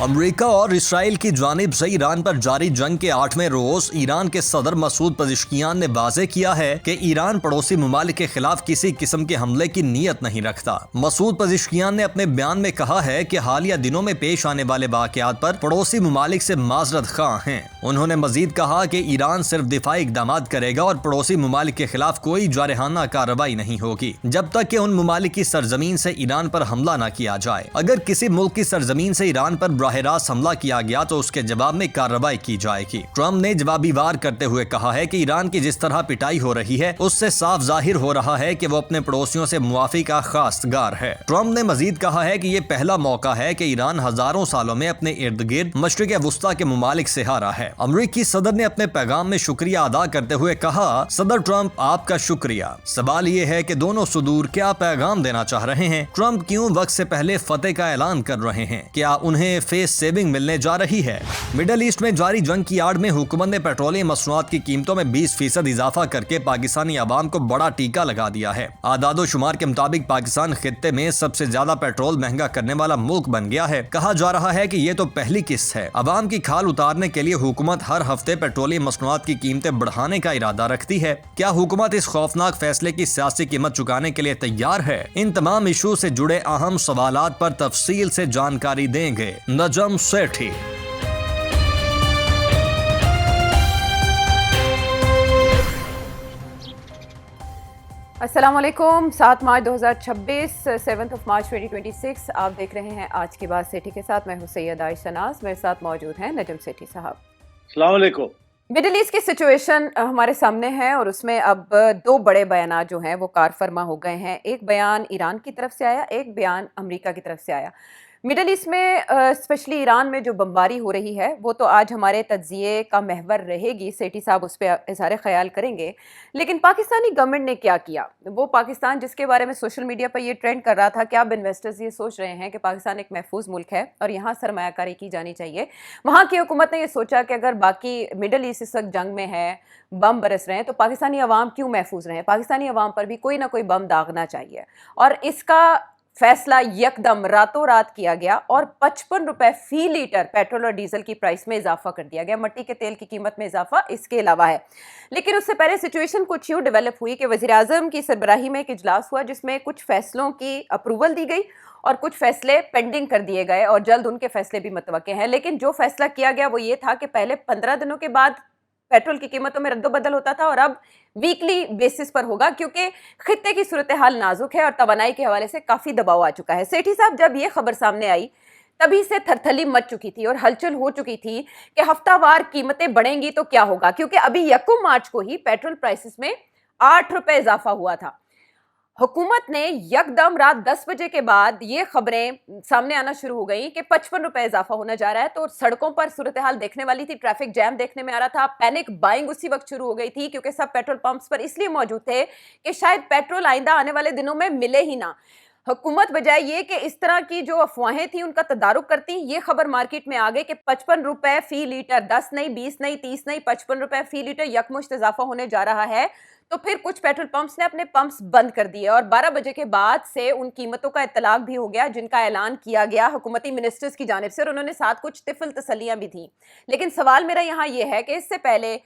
امریکہ اور اسرائیل کی جانب سے ایران پر جاری جنگ کے 8ویں روز ایران کے صدر مسعود پزشکیان نے واضح کیا ہے کہ ایران پڑوسی ممالک کے خلاف کسی قسم کے حملے کی نیت نہیں رکھتا۔ مسعود پزشکیان نے اپنے بیان میں کہا ہے کہ حالیہ دنوں میں پیش آنے والے واقعات پر پڑوسی ممالک سے معذرت خواہ ہیں۔ انہوں نے مزید کہا کہ ایران صرف دفاعی اقدامات کرے گا اور پڑوسی ممالک کے خلاف کوئی جارحانہ کارروائی نہیں ہوگی جب تک کہ ان ممالک کی سرزمین سے ایران پر حملہ نہ کیا جائے۔ اگر کسی ملک کی سرزمین سے ایران پر براہ راست حملہ کیا گیا تو اس کے جواب میں کارروائی کی جائے گی۔ ٹرمپ نے جوابی وار کرتے ہوئے کہا ہے کہ ایران کی جس طرح پٹائی ہو رہی ہے اس سے صاف ظاہر ہو رہا ہے کہ وہ اپنے پڑوسیوں سے معافی کا خواستگار ہے۔ ٹرمپ نے مزید کہا ہے کہ یہ پہلا موقع ہے کہ ایران ہزاروں سالوں میں اپنے ارد گرد مشرق وسطی کے ممالک سے ہارا ہے۔ امریکی صدر نے اپنے پیغام میں شکریہ ادا کرتے ہوئے کہا، صدر ٹرمپ آپ کا شکریہ۔ سوال یہ ہے کہ دونوں صدور کیا پیغام دینا چاہ رہے ہیں؟ ٹرمپ کیوں وقت سے پہلے فتح کا اعلان کر رہے ہیں؟ کیا انہیں فیس سیونگ ملنے جا رہی ہے؟ مڈل ایسٹ میں جاری جنگ کی آڑ میں حکومت نے پیٹرولیم مصنوعات کی قیمتوں میں 20% اضافہ کر کے پاکستانی عوام کو بڑا ٹیکا لگا دیا ہے۔ اعداد و شمار کے مطابق پاکستان خطے میں سب سے زیادہ پیٹرول مہنگا کرنے والا ملک بن گیا ہے۔ کہا جا رہا ہے کہ یہ تو پہلی قسط ہے۔ عوام کی کھال اتارنے کے لیے حکومت ہر ہفتے پیٹرولیم مصنوعات کی قیمتیں بڑھانے کا ارادہ رکھتی ہے۔ کیا حکومت اس خوفناک فیصلے کی سیاسی قیمت چکانے کے لیے تیار ہے؟ ان تمام ایشو سے جڑے اہم سوالات پر تفصیل سے جانکاری دیں گے نجم سیٹھی۔ السلام علیکم۔ 7 مارچ 2026، 7 مارچ 2026 آپ دیکھ رہے ہیں آج کی بات سیٹھی کے ساتھ۔ میں ہوں سید عائشہ ناز، میرے ساتھ موجود ہیں نجم سیٹھی صاحب۔ السلام علیکم۔ مڈل ایسٹ کی سچویشن ہمارے سامنے ہے اور اس میں اب دو بڑے بیانات جو ہیں وہ کار فرما ہو گئے ہیں۔ ایک بیان ایران کی طرف سے آیا، ایک بیان امریکہ کی طرف سے آیا۔ مڈل ایسٹ میں اسپیشلی ایران میں جو بمباری ہو رہی ہے وہ تو آج ہمارے تجزیے کا محور رہے گی، سیٹھی صاحب اس پہ اظہار خیال کریں گے۔ لیکن پاکستانی گورنمنٹ نے کیا کیا؟ وہ پاکستان جس کے بارے میں سوشل میڈیا پر یہ ٹرینڈ کر رہا تھا کہ اب انویسٹرز یہ سوچ رہے ہیں کہ پاکستان ایک محفوظ ملک ہے اور یہاں سرمایہ کاری کی جانی چاہیے، وہاں کی حکومت نے یہ سوچا کہ اگر باقی مڈل ایسٹ اس وقت جنگ میں ہے، بم برس رہے ہیں، تو پاکستانی عوام کیوں محفوظ رہیں؟ پاکستانی عوام پر بھی کوئی نہ کوئی بم داغنا چاہیے، اور اس کا فیصلہ یکدم راتوں رات کیا گیا اور 55 روپے فی لیٹر پیٹرول اور ڈیزل کی پرائس میں اضافہ کر دیا گیا۔ مٹی کے تیل کی قیمت میں اضافہ اس کے علاوہ ہے۔ لیکن اس سے پہلے سچویشن کچھ یوں ڈیولپ ہوئی کہ وزیر اعظم کی سربراہی میں ایک اجلاس ہوا جس میں کچھ فیصلوں کی اپروول دی گئی اور کچھ فیصلے پینڈنگ کر دیے گئے اور جلد ان کے فیصلے بھی متوقع ہیں۔ لیکن جو فیصلہ کیا گیا وہ یہ تھا کہ پہلے 15 دنوں کے بعد پیٹرول کی قیمتوں میں رد و بدل ہوتا تھا اور اب ویکلی بیسس پر ہوگا، کیونکہ خطے کی صورتحال نازک ہے اور توانائی کے حوالے سے کافی دباؤ آ چکا ہے۔ سیٹھی صاحب، جب یہ خبر سامنے آئی تبھی سے تھرتھلی مچ چکی تھی اور ہلچل ہو چکی تھی کہ ہفتہ وار قیمتیں بڑھیں گی تو کیا ہوگا، کیونکہ ابھی 1 مارچ کو ہی پیٹرول پرائسز میں 8 روپے اضافہ ہوا تھا۔ حکومت نے یکدم رات 10 بجے کے بعد یہ خبریں سامنے آنا شروع ہو گئیں کہ 55 روپے اضافہ ہونے جا رہا ہے، تو سڑکوں پر صورتحال دیکھنے والی تھی، ٹریفک جیم دیکھنے میں آ رہا تھا، پینک بائنگ اسی وقت شروع ہو گئی تھی کیونکہ سب پیٹرول پمپس پر اس لیے موجود تھے کہ شاید پیٹرول آئندہ آنے والے دنوں میں ملے ہی نہ۔ حکومت بجائے یہ کہ اس طرح کی جو افواہیں تھیں ان کا تدارک کرتی، یہ خبر مارکیٹ میں آ گئی کہ 55 روپے فی لیٹر، 10 نہیں، 20 نہیں، 30 نہیں، 55 روپے فی لیٹر یکمشت اضافہ ہونے جا رہا ہے۔ تو پھر کچھ پیٹرول پمپس نے اپنے پمپس بند کر دیے اور 12 بجے کے بعد سے ان قیمتوں کا اطلاق بھی ہو گیا جن کا اعلان کیا گیا حکومتی منسٹرز کی جانب سے، اور انہوں نے ساتھ کچھ طفل تسلیاں بھی تھیں۔ لیکن سوال میرا یہاں یہ ہے کہ اس سے پہلے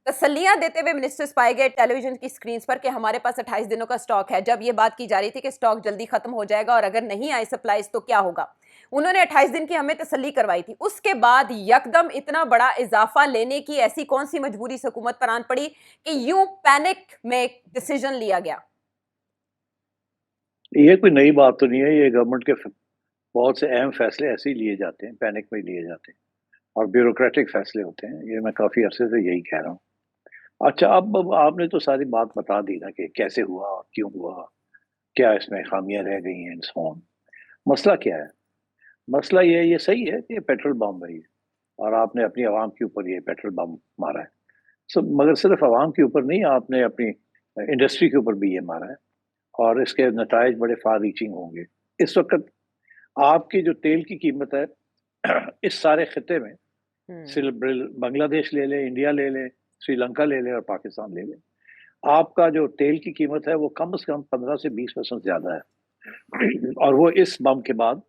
تسلیاں دیتے ہوئے منسٹرز پائے گئے ٹیلی ویژن کی سکرینز پر کہ ہمارے پاس 28 دنوں کا سٹاک ہے، جب یہ بات کی جا رہی تھی کہ سٹاک جلدی ختم ہو جائے گا اور اگر نہیں آئے سپلائز تو کیا ہوگا، انہوں نے 28 دن کی ہمیں تسلی کروائی تھی۔ اس کے بعد یکدم اتنا بڑا اضافہ لینے کی ایسی کون سی مجبوری حکومت پر آن پڑی کہ یوں پینک میں ڈیسیژن لیا گیا؟ یہ کوئی نئی بات تو نہیں ہے، یہ گورنمنٹ کے بہت سے اہم فیصلے ایسے ہی لیے جاتے ہیں، پینک میں لیے جاتے ہیں اور بیوروکریٹک فیصلے ہوتے ہیں۔ یہ میں کافی عرصے سے یہی کہہ رہا ہوں۔ اچھا، اب آپ نے تو ساری بات بتا دی نا کہ کیسے ہوا، کیوں ہوا، کیا اس میں خامیاں رہ گئی ہیں، سو آن۔ مسئلہ کیا ہے؟ مسئلہ یہ صحیح ہے کہ یہ پیٹرول بم ہے اور آپ نے اپنی عوام کے اوپر یہ پیٹرول بم مارا ہے، مگر صرف عوام کے اوپر نہیں، آپ نے اپنی انڈسٹری کے اوپر بھی یہ مارا ہے اور اس کے نتائج بڑے فار ریچنگ ہوں گے۔ اس وقت آپ کی جو تیل کی قیمت ہے اس سارے خطے میں، بنگلہ دیش لے لیں، انڈیا لے لیں، سری لنکا لے لیں اور پاکستان لے لیں، آپ کا جو تیل کی قیمت ہے وہ کم از کم 15 سے 20% زیادہ ہے، اور وہ اس بم کے بعد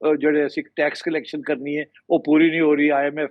ਜਿਹੜੇ ਅਸੀਂ ਟੈਕਸ ਕਲੈਕਸ਼ਨ ਕਰਨੀ ਹੈ ਉਹ ਪੂਰੀ ਨਹੀਂ ਹੋ ਰਹੀ। IMF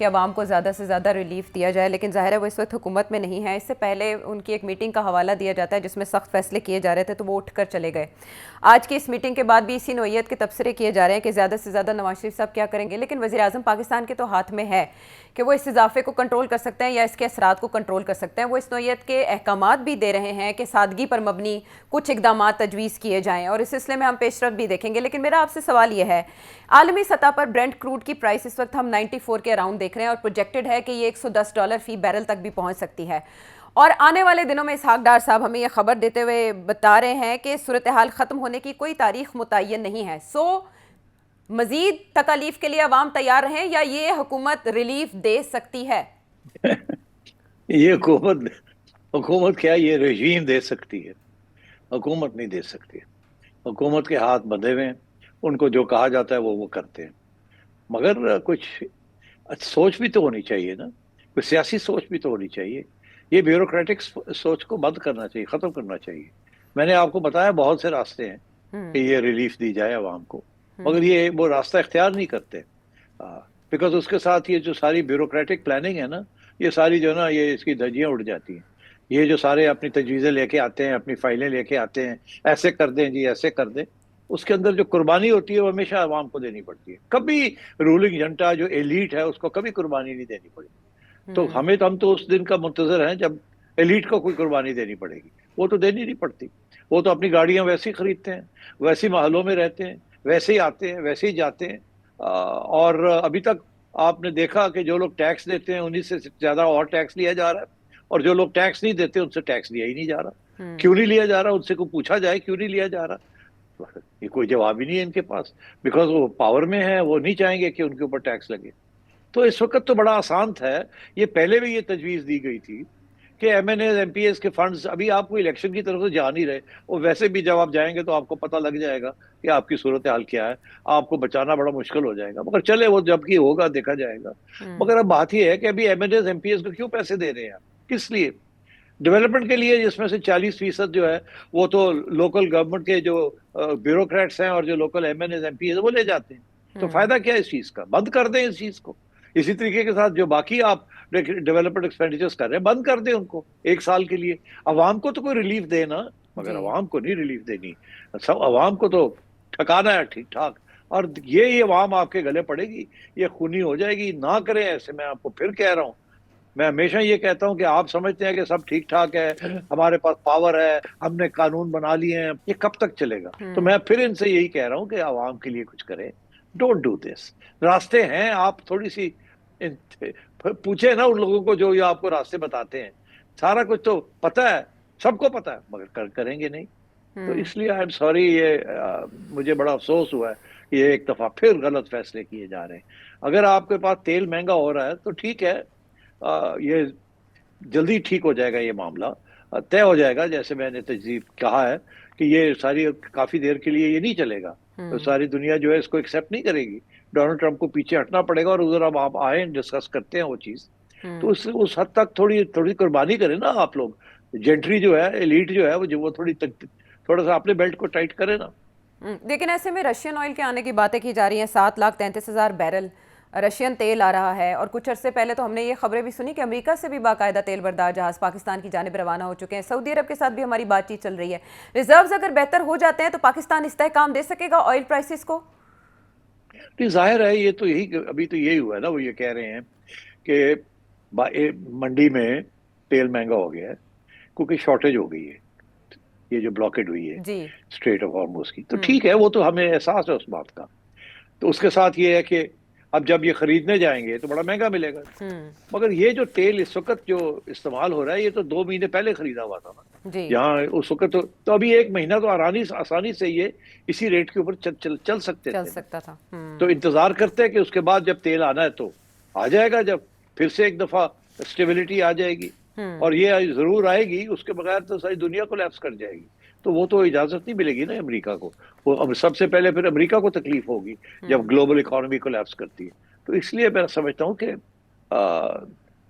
کہ عوام کو زیادہ سے زیادہ ریلیف دیا جائے، لیکن ظاہر ہے وہ اس وقت حکومت میں نہیں ہے. اس سے پہلے ان کی ایک میٹنگ کا حوالہ دیا جاتا ہے جس میں سخت فیصلے کیے جا رہے تھے تو وہ اٹھ کر چلے گئے. آج کی اس میٹنگ کے بعد بھی اسی نوعیت کے تبصرے کیے جا رہے ہیں کہ زیادہ سے زیادہ نواز شریف صاحب کیا کریں گے، لیکن وزیر اعظم پاکستان کے تو ہاتھ میں ہے کہ وہ اس اضافے کو کنٹرول کر سکتے ہیں یا اس کے اثرات کو کنٹرول کر سکتے ہیں. وہ اس نوعیت کے احکامات بھی دے رہے ہیں کہ سادگی پر مبنی کچھ اقدامات تجویز کیے جائیں اور اس سلسلے میں ہم پیش رفت بھی دیکھیں گے. لیکن میرا آپ سے سوال یہ ہے، عالمی سطح پر برینٹ کروڈ کی پرائس اس وقت ہم 94 کے اراؤنڈ دیکھ رہے ہیں اور پروجیکٹڈ ہے کہ یہ $110 فی بیرل تک بھی پہنچ سکتی ہے، اور آنے والے دنوں میں اسحاق ڈار صاحب ہمیں یہ خبر دیتے ہوئے بتا رہے ہیں کہ صورتحال ختم ہونے کی کوئی تاریخ متعین نہیں ہے. مزید تکالیف کے لیے عوام تیار ہیں یا یہ حکومت ریلیف دے سکتی ہے؟ یہ حکومت کیا، یہ رژیم دے سکتی ہے، حکومت نہیں دے سکتی. حکومت کے ہاتھ بندھے ہوئے ہیں، ان کو جو کہا جاتا ہے وہ کرتے ہیں. مگر کچھ سوچ بھی تو ہونی چاہیے نا، کوئی سیاسی سوچ بھی تو ہونی چاہیے. یہ بیوروکریٹک سوچ کو بند کرنا چاہیے، ختم کرنا چاہیے. میں نے آپ کو بتایا بہت سے راستے ہیں کہ یہ ریلیف دی جائے عوام کو، مگر یہ وہ راستہ اختیار نہیں کرتے. بیکاز اس کے ساتھ یہ جو ساری بیوروکریٹک پلاننگ ہے نا، یہ ساری جو نا یہ اس کی دھجیاں اڑ جاتی ہیں. یہ جو سارے اپنی تجویزیں لے کے آتے ہیں، اپنی فائلیں لے کے آتے ہیں، ایسے کر دیں جی ایسے کر دیں، اس کے اندر جو قربانی ہوتی ہے وہ ہمیشہ عوام کو دینی پڑتی ہے. کبھی رولنگ جنٹا جو ایلیٹ ہے اس کو کبھی قربانی نہیں دینی پڑی. تو ہم تو اس دن کا منتظر ہیں جب ایلیٹ کو کوئی قربانی دینی پڑے گی. وہ تو دینی نہیں پڑتی، وہ تو اپنی گاڑیاں ویسے ہی خریدتے ہیں، ویسے ہی محلوں میں رہتے ہیں، ویسے ہی آتے ہیں، ویسے ہی جاتے ہیں. اور ابھی تک آپ نے دیکھا کہ جو لوگ ٹیکس دیتے ہیں انہیں سے زیادہ اور ٹیکس لیا جا رہا ہے، اور جو لوگ ٹیکس نہیں دیتے ان سے ٹیکس لیا ہی نہیں جا رہا. کیوں نہیں لیا جا رہا؟ ان سے کوئی پوچھا جائے کیوں نہیں لیا جا رہا؟ یہ کوئی جواب ہی نہیں ہے ان کے پاس، بیکاز وہ پاور میں ہے، وہ نہیں چاہیں گے کہ ان کے اوپر ٹیکس لگے. تو اس وقت تو بڑا آسان تھا. یہ پہلے بھی یہ تجویز دی گئی تھی کہ MNAs MPAs کے فنڈز ابھی آپ کو الیکشن کی طرف سے جا نہیں رہے، اور ویسے بھی جب آپ جائیں گے تو آپ کو پتہ لگ جائے گا کہ آپ کی صورتحال کیا ہے، آپ کو بچانا بڑا مشکل ہو جائے گا. مگر چلے وہ جب کی ہوگا دیکھا جائے گا. مگر اب بات یہ ہے کہ ابھی MNAs MPAs کو کیوں پیسے دے رہے ہیں آپ؟ کس لیے؟ ڈیولپمنٹ کے لیے، جس میں سے 40% جو ہے وہ تو لوکل گورنمنٹ کے جو بیوروکریٹس ہیں اور جو local MNAs MPAs وہ لے جاتے ہیں. تو فائدہ کیا ہے اس چیز کا؟ بند کر دیں اس چیز کو. اسی طریقے کے ساتھ جو باقی آپ ڈیولپمنٹ ایکسپینڈیچرز کر رہے ہیں بند کر دیں ان کو 1 سال کے لیے. عوام کو تو کوئی ریلیف دے نا، مگر عوام کو نہیں ریلیف دینی. سب عوام کو تو ٹھکانا ہے ٹھیک ٹھاک، اور یہ عوام آپ کے گلے پڑے گی، یہ خونی ہو جائے گی. نہ کریں ایسے. میں آپ کو پھر کہہ رہا ہوں، میں ہمیشہ یہ کہتا ہوں کہ آپ سمجھتے ہیں کہ سب ٹھیک ٹھاک ہے، ہمارے پاس پاور ہے، ہم نے قانون بنا لیے ہیں، یہ کب تک چلے گا؟ تو میں پھر ان سے یہی کہہ رہا ہوں کہ عوام کے لیے کچھ کریں. Don't do this. راستے ہیں، آپ تھوڑی سی پوچھیں نا ان لوگوں کو جو یہ آپ کو راستے بتاتے ہیں. سارا کچھ تو پتہ ہے، سب کو پتہ ہے، مگر کریں گے نہیں. تو اس لیے آئی ایم سوری، یہ مجھے بڑا افسوس ہوا ہے کہ یہ ایک دفعہ پھر غلط فیصلے کیے جا رہے ہیں. اگر آپ کے پاس تیل مہنگا ہو رہا ہے تو ٹھیک ہے، یہ جلدی ٹھیک ہو جائے گا، یہ معاملہ طے ہو جائے گا. جیسے میں نے تجزیہ کہا ہے کہ یہ ساری کافی دیر کے لیے یہ نہیں چلے گا، تو ساری دنیا جو ہے اس کو ایکسیپٹ نہیں کرے گی. ڈونلڈ ٹرمپ کو پیچھے ہٹنا پڑے گا، اور ادھر اب آپ آئیں ڈسکس کرتے ہیں وہ چیز. تو اس حد تک تھوڑی قربانی کریں نا آپ لوگ. جینٹری جو ہے، ایلیٹ جو ہے، وہ تھوڑا سا اپنے بیلٹ کو ٹائٹ کرے نا. لیکن ایسے میں رشین آئل کے آنے کی باتیں کی جا رہی ہیں. 7,33,000 بیرل رشین تیل آ رہا ہے، اور کچھ عرصے پہلے تو ہم نے یہ خبریں بھی سنی کہ امریکہ سے بھی باقاعدہ تیل بردار جہاز پاکستان کی جانب روانہ ہو چکے ہیں. سعودی عرب کے ساتھ بھی ہماری بات چیت چل رہی ہے. ریزروز اگر بہتر ہو جاتے ہیں تو پاکستان استحکام دے سکے گا آئل پرائسز کو؟ ظاہر ہے، یہ تو ابھی تو یہی ہوا ہے نا. وہ یہ کہہ رہے ہیں کہ منڈی میں تیل مہنگا ہو گیا ہے کیونکہ شارٹیج ہو گئی ہے، یہ جو بلاکیڈ ہوئی ہے اسٹریٹ آف ہارموز کی. تو ٹھیک ہے، وہ تو ہمیں احساس ہے اس بات کا. تو اس کے ساتھ یہ ہے کہ اب جب یہ خریدنے جائیں گے تو بڑا مہنگا ملے گا. مگر یہ جو تیل اس وقت جو استعمال ہو رہا ہے، یہ تو 2 مہینے پہلے خریدا ہوا تھا نا یہاں اس وقت. تو ابھی 1 مہینہ تو آسانی سے یہ اسی ریٹ کے اوپر چل سکتا تھا. تو انتظار کرتے ہیں کہ اس کے بعد جب تیل آنا ہے تو آ جائے گا، جب پھر سے ایک دفعہ اسٹیبلٹی آ جائے گی. اور یہ ضرور آئے گی، اس کے بغیر تو ساری دنیا کولیپس کر جائے گی. تو وہ تو اجازت نہیں ملے گی نا امریکہ کو. وہ سب سے پہلے پھر امریکہ کو تکلیف ہوگی جب گلوبل اکانومی کولیپس کرتی ہے. تو اس لیے میں سمجھتا ہوں کہ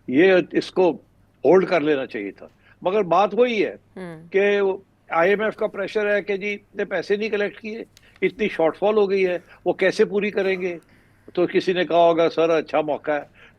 یہ اس کو ہولڈ کر لینا چاہیے تھا. مگر بات وہی ہے کہ آئی ایم ایف کا پریشر ہے کہ جی اتنے پیسے نہیں کلیکٹ کیے، اتنی شارٹ فال ہو گئی ہے، وہ کیسے پوری کریں گے. تو کسی نے کہا ہوگا سر اچھا موقع ہے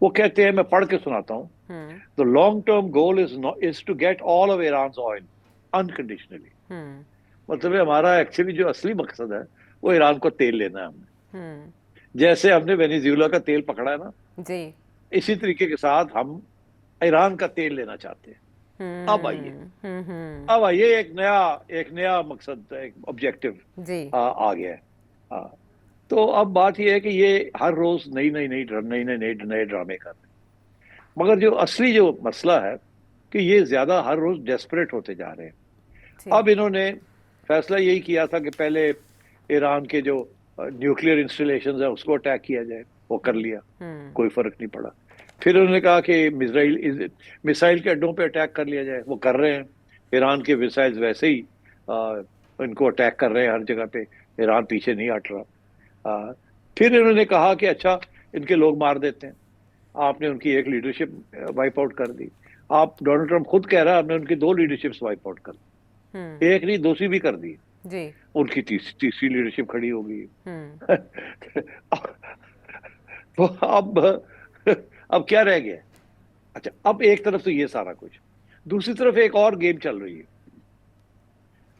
وہ کہتے ہیں, میں پڑھ کے سناتا ہوں, ہوں the long term goal is to get all of Iran's oil unconditionally. ہوں مطلب ہے ہمارا ایکچولی جو اصلی مقصد ہے وہ ایران کو تیل لینا ہے ہم نے, ہوں جیسے ہم نے وینیزویلا کا تیل پکڑا ہے نا, جی اسی طریقے کے ساتھ ہم ایران کا تیل لینا چاہتے ہیں. اب آئیے, اب آئیے ایک نیا مقصد, ایک آبجیکٹو جی آ گیا ہے. ہاں, تو اب بات یہ ہے کہ یہ ہر روز نئے ڈرامے کر رہے ہیں, مگر جو اصلی جو مسئلہ ہے کہ یہ زیادہ ہر روز ڈیسپریٹ ہوتے جا رہے ہیں. جی اب انہوں نے فیصلہ یہی کیا تھا کہ پہلے ایران کے جو نیوکلیئر انسٹالیشنز ہیں اس کو اٹیک کیا جائے, وہ کر لیا, کوئی فرق نہیں پڑا. پھر انہوں نے کہا کہ میسائل کے اڈوں پہ اٹیک کر لیا جائے, وہ کر رہے ہیں. ایران کے میسائل ویسے ہی ان کو اٹیک کر رہے ہیں ہر جگہ پہ, ایران پیچھے نہیں ہٹ رہا. پھر انہوں نے کہا کہ اچھا ان کے لوگ مار دیتے ہیں. آپ نے ان کی ایک لیڈرشپ وائپ آؤٹ کر دی. آپ ڈونلڈ ٹرمپ خود کہہ رہا ہے ہم نے ان کی 2 لیڈرشپس وائپ آؤٹ کر دی, ایک نہیں دوسری بھی کر دی. جی ان کی تیسری لیڈرشپ کھڑی ہو گئی. تو اب کیا رہ گیا؟ اچھا, اب ایک طرف تو یہ سارا کچھ, دوسری طرف ایک اور گیم چل رہی ہے.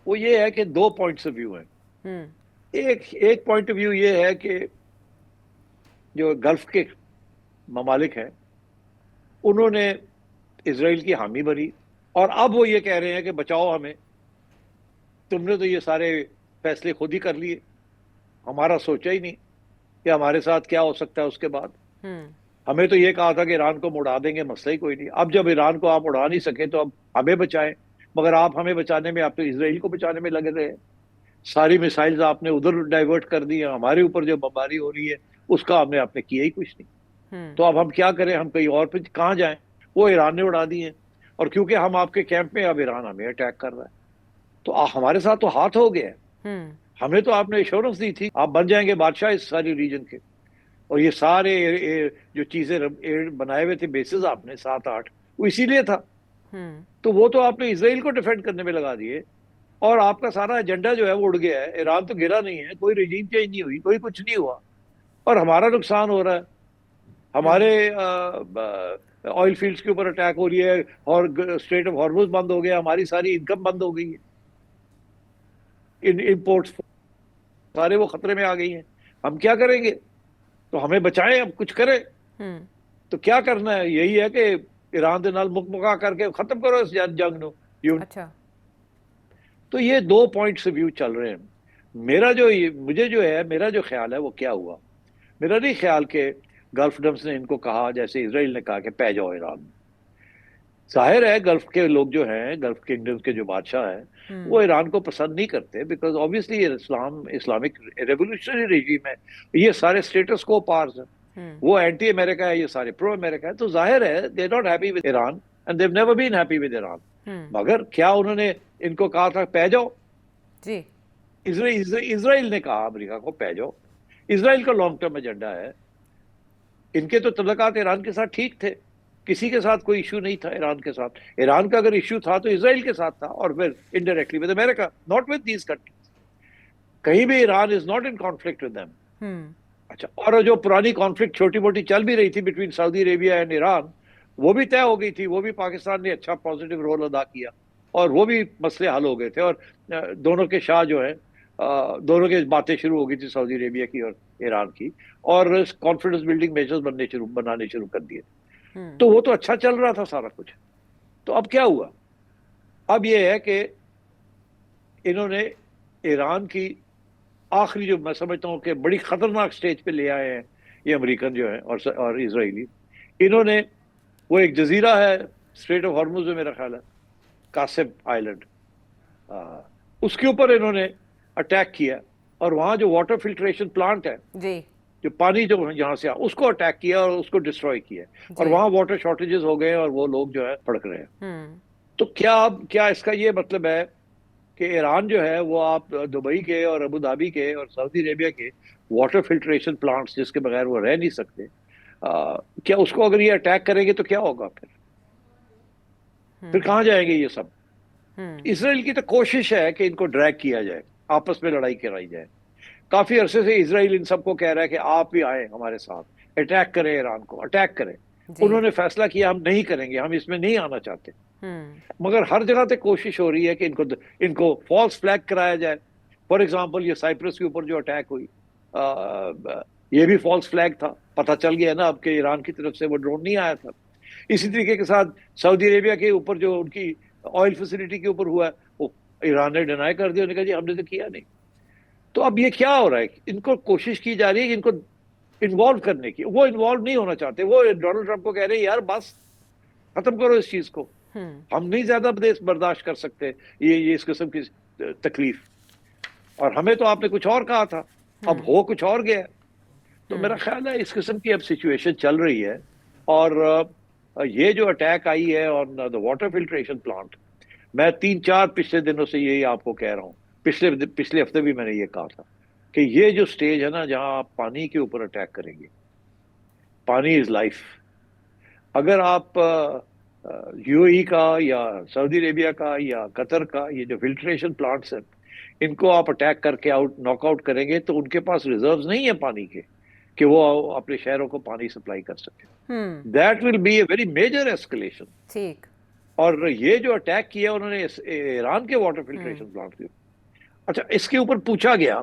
وہ یہ ہے کہ 2 پوائنٹس آف ویو ہیں. ایک پوائنٹ آف ویو یہ ہے کہ جو گلف کے ممالک ہیں انہوں نے اسرائیل کی حامی بھری, اور اب وہ یہ کہہ رہے ہیں کہ بچاؤ ہمیں, تم نے تو یہ سارے فیصلے خود ہی کر لیے, ہمارا سوچا ہی نہیں کہ ہمارے ساتھ کیا ہو سکتا ہے اس کے بعد. ہمیں تو یہ کہا تھا کہ ایران کو اڑا دیں گے, مسئلہ ہی کوئی نہیں. اب جب ایران کو آپ اڑا نہیں سکے تو اب ہمیں بچائیں, مگر آپ ہمیں بچانے میں, آپ تو اسرائیل کو بچانے میں لگے رہے. ساری میسائلز آپ نے ادھر ڈائیورٹ کر دی ہیں, ہمارے اوپر جو بمباری ہو رہی ہے اس کا آپ نے کیا ہی کچھ نہیں. تو اب ہم کیا کریں, ہم کہیں اور پہ کہاں جائیں؟ وہ ایران نے اڑا دی ہیں, اور کیونکہ ہم آپ کے کیمپ میں, اب ایران ہمیں اٹیک کر رہا ہے. تو ہمارے ساتھ تو ہاتھ ہو گیا ہے. ہمیں تو آپ نے ایشورنس دی تھی آپ بن جائیں گے بادشاہ اس ساری ریجن کے, اور یہ سارے جو چیزیں بنائے ہوئے تھے بیسز آپ نے 7-8, وہ اسی لیے تھا. تو وہ تو آپ نے اسرائیل کو ڈیفینڈ کرنے میں لگا دیے, اور آپ کا سارا ایجنڈا جو ہے وہ اڑ گیا ہے. ایران تو گرا نہیں ہے, کوئی رجیم چینج نہیں ہوئی, کوئی کچھ نہیں ہوا, اور ہمارا نقصان ہو رہا ہے. ہمارے آئل فیلڈز کے اوپر اٹیک ہو رہی ہے, اور اسٹریٹ آف ہارمز بند ہو گیا, ہماری ساری انکم بند ہو گئی ہے, امپورٹس سارے وہ خطرے میں آ گئی ہیں. ہم کیا کریں گے؟ تو ہمیں بچائیں, اب کچھ کریں. تو کیا کرنا ہے؟ یہی ہے کہ ایران دے نال مکا کر کے ختم کرو اس جنگ نو. اچھا, تو یہ 2 پوائنٹس ویو چل رہے ہیں. میرا جو خیال ہے وہ کیا ہوا, میرا نہیں خیال کہ گلف ڈمس نے ان کو کہا جیسے اسرائیل نے کہا کہ پہ جاؤ ایران میں. ظاہر ہے گلف کے لوگ جو ہیں, گلف کنگڈمز کے جو بادشاہ ہیں, وہ ایران کو پسند نہیں کرتے, بیکاز آبویسلی اسلامک ریولیوشنری رجیم ہے, یہ سارے اسٹیٹس کو پارز ہیں, وہ اینٹی امریکہ ہے, یہ سارے پرو امریکہ ہے. تو ظاہر ہے they not happy with Iran and they've never been happy with Iran. مگر کیا انہوں نے ان کو کہا تھا پہ جاؤ؟ جی اسرائیل نے کہا امریکہ کو پہ جاؤ. اسرائیل کا لانگ ٹرم ایجنڈا ہے. ان کے تو تعلقات ایران کے ساتھ ٹھیک تھے, کسی کے ساتھ کوئی ایشو نہیں تھا ایران کے ساتھ. ایران کا اگر ایشو تھا تو اسرائیل کے ساتھ تھا, اور پھر indirectly with America, not with these countries. کہیں بھی Iran is not in conflict with them. اچھا, اور جو پرانی کانفلکٹ چھوٹی موٹی چل بھی رہی تھی between Saudi Arabia and Iran, وہ بھی طے ہو گئی تھی. وہ بھی پاکستان نے اچھا پازیٹیو رول ادا کیا, اور وہ بھی مسئلے حل ہو گئے تھے. اور دونوں کے شاہ جو ہیں, دونوں کی باتیں شروع ہو گئی تھی سعودی عربیہ کی اور ایران کی, اور کانفیڈنس بلڈنگ میجرز بنانے شروع کر دیے. تو وہ تو اچھا چل رہا تھا سارا کچھ. تو اب کیا ہوا؟ اب یہ ہے کہ انہوں نے ایران کی آخری جو میں سمجھتا ہوں کہ بڑی خطرناک سٹیج پہ لے آئے ہیں یہ امریکن جو ہیں اور اسرائیلی. انہوں نے وہ ایک جزیرہ ہے اسٹریٹ آف ہارمز میں, میرا خیال ہے قاسم آئلینڈ, اس کے اوپر انہوں نے اٹیک کیا, اور وہاں جو واٹر فلٹریشن پلانٹ ہے, جی جو پانی جو یہاں سے اس کو اٹیک کیا اور اس کو ڈسٹروائے کیا, اور وہاں واٹر شارٹیجز ہو گئے, اور وہ لوگ جو ہے پھڑک رہے ہیں. تو کیا اس کا یہ مطلب ہے کہ ایران جو ہے وہ آپ دبئی کے اور ابو دھابی کے اور سعودی عربیہ کے واٹر فلٹریشن پلانٹس جس کے بغیر وہ رہ نہیں سکتے, کیا اس کو اگر یہ اٹیک کریں گے تو کیا ہوگا؟ پھر کہاں جائیں گے یہ سب؟ اسرائیل کی تو کوشش ہے کہ ان کو ڈریگ کیا جائے, آپس میں لڑائی کرائی جائے. کافی عرصے سے اسرائیل ان سب کو کہہ رہا ہے کہ آپ بھی آئیں ہمارے ساتھ, اٹیک کریں ایران کو، اٹیک کریں. جی انہوں نے فیصلہ کیا ہم نہیں کریں گے، ہم اس میں نہیں آنا چاہتے. ہوں مگر ہر جگہ سے کوشش ہو رہی ہے کہ ان کو فالس فلیگ کرایا جائے. فار ایگزامپل یہ سائپرس کے اوپر جو اٹیک ہوئی، یہ بھی فالس فلیگ تھا. پتہ چل گیا نا اب کہ ایران کی طرف سے وہ ڈرون نہیں آیا تھا. اسی طریقے کے ساتھ سعودی عربیہ کے اوپر جو ان کی آئل فیسلٹی کے اوپر ہوا ہے، وہ ایران نے ڈینائی کر دیا، انہوں نے کہا جی ہم نے تو کیا نہیں. تو اب یہ کیا ہو رہا ہے؟ ان کو کوشش کی جا رہی ہے کہ ان کو انوالو کرنے کی. وہ انوالو نہیں ہونا چاہتے. وہ ڈونلڈ ٹرمپ کو کہہ رہے ہیں یار بس ختم کرو اس چیز کو، ہوں ہم نہیں زیادہ برداشت کر سکتے یہ اس قسم کی تکلیف. اور ہمیں تو آپ نے کچھ اور کہا تھا، اب ہو کچھ اور گیا. تو میرا خیال ہے اس قسم کی اب سچویشن چل رہی ہے. اور یہ جو اٹیک آئی ہے آن دا واٹر فلٹریشن پلانٹ، میں 3-4 پچھلے دنوں سے یہی آپ کو کہہ رہا ہوں، پچھلے ہفتے بھی میں نے یہ کہا تھا کہ یہ جو سٹیج ہے نا جہاں آپ پانی کے اوپر اٹیک کریں گے، پانی از لائف. اگر آپ یو اے ای کا یا سعودی عربیہ کا یا قطر کا یہ جو فلٹریشن پلانٹس ہیں، ان کو آپ اٹیک کر کے ناک آؤٹ کریں گے تو ان کے پاس ریزروز نہیں ہیں پانی کے کہ وہ اپنے شہروں کو پانی سپلائی کر سکیں. ہوں that will be a very major escalation. ٹھیک اور یہ جو اٹیک کیا انہوں نے ایران کے واٹر ہوں فلٹریشن پلانٹ کے اوپر، اچھا اس کے اوپر پوچھا گیا،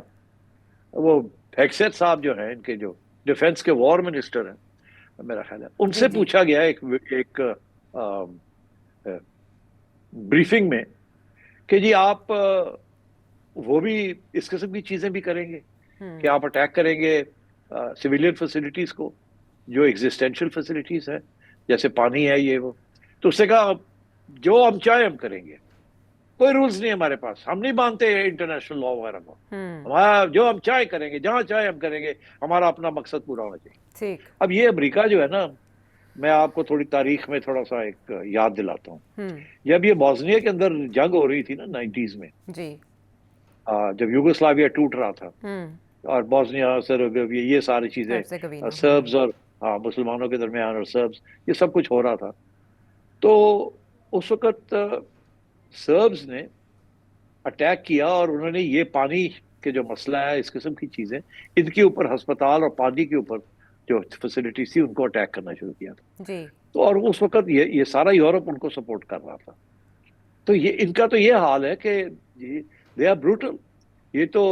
وہ ہیکسیٹ صاحب جو ہیں ان کے جو ڈیفنس کے وار منسٹر ہیں میرا خیال ہے، ان جی سے جی پوچھا گیا ایک بریفنگ میں کہ جی آپ وہ بھی اس قسم کی چیزیں بھی کریں گے ہوں کہ آپ اٹیک کریں گے سویلین فیسلٹیز کو جو ایگزسٹینشل فیسلٹیز ہیں جیسے پانی ہے یہ وہ. تو اس سے کہا جو ہم چاہیں ہم کریں گے، کوئی رولز نہیں ہمارے پاس، ہم نہیں مانتے انٹرنیشنل لا وغیرہ کو، ہوں ہمارا جو ہم چاہیں کریں گے، جہاں چاہیں ہم کریں گے، ہمارا اپنا مقصد پورا ہونا چاہیے. ٹھیک اب یہ امریکہ جو ہے نا، میں آپ کو تھوڑی تاریخ میں تھوڑا سا ایک یاد دلاتا ہوں. ہوں جب یہ بوسنیا کے اندر جنگ ہو رہی تھی نا 90s میں، جی جب یوگوسلاویہ ٹوٹ رہا تھا ہوں اور بوسنیا سربیا یہ ساری چیزیں، ہرزیگوینا سربز اور مسلمانوں کے درمیان اور سربز، یہ سب کچھ ہو رہا تھا. تو اس وقت سربز نے اٹیک کیا اور انہوں نے یہ پانی کے جو مسئلہ ہے، اس قسم کی چیزیں، ان کے اوپر ہسپتال اور پانی کے اوپر جو فیسلٹیز تھی ان کو اٹیک کرنا شروع کیا تھا. جی تو اور اس وقت یہ سارا یورپ ان کو سپورٹ کر رہا تھا. تو یہ ان کا تو یہ حال ہے کہ دے آر بروٹل. یہ تو